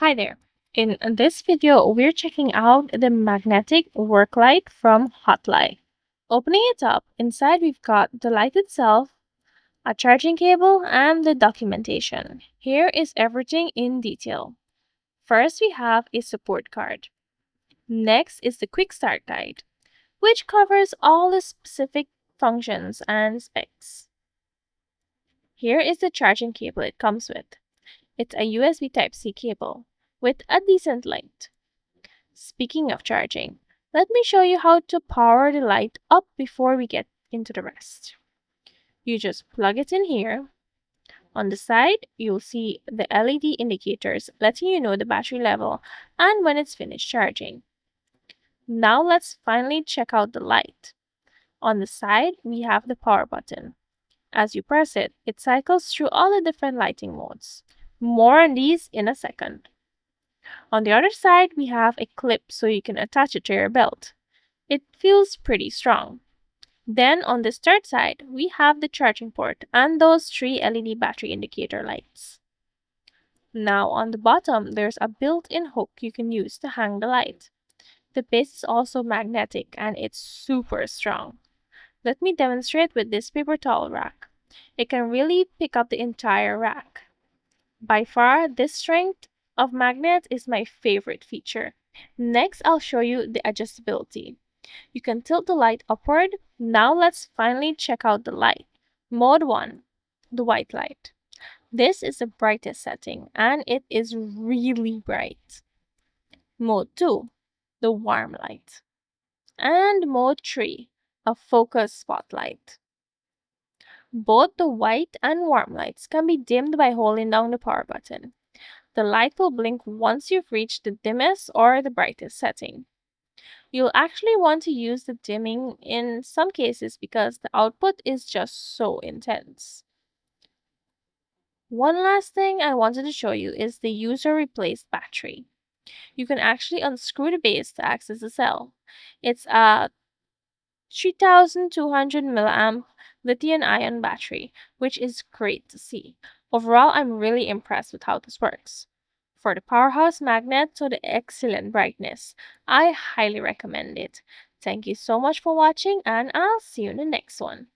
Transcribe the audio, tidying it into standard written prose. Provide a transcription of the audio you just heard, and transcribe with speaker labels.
Speaker 1: Hi there. In this video, we're checking out the magnetic work light from HOTLIGH. Opening it up, inside we've got the light itself, a charging cable, and the documentation. Here is everything in detail. First, we have a support card. Next is the quick start guide, which covers all the specific functions and specs. Here is the charging cable it comes with. It's a USB Type-C cable with a decent length. Speaking of charging, let me show you how to power the light up before we get into the rest. You just plug it in here. On the side, you'll see the LED indicators letting you know the battery level and when it's finished charging. Now let's finally check out the light. On the side, we have the power button. As you press it, it cycles through all the different lighting modes. More on these in a second. On the other side, we have a clip so you can attach it to your belt. It feels pretty strong. Then on this third side, we have the charging port and those three LED battery indicator lights. Now on the bottom, there's a built-in hook you can use to hang the light. The base is also magnetic and it's super strong. Let me demonstrate with this paper towel rack. It can really pick up the entire rack. By far, this strength of magnet is my favorite feature. Next, I'll show you the adjustability. You can tilt the light upward. Now let's finally check out the light. Mode 1, the white light. This is the brightest setting and it is really bright. Mode 2, the warm light. And mode 3, a focus spotlight. Both the white and warm lights can be dimmed by holding down the power button. The light will blink once you've reached the dimmest or the brightest setting. You'll actually want to use the dimming in some cases because the output is just so intense. One last thing I wanted to show you is the user-replaced battery. You can actually unscrew the base to access the cell. It's a 3200 milliamp lithium-ion battery, which is great to see. Overall, I'm really impressed with how this works. For the powerhouse magnet to the excellent brightness, I highly recommend it. Thank you so much for watching and I'll see you in the next one.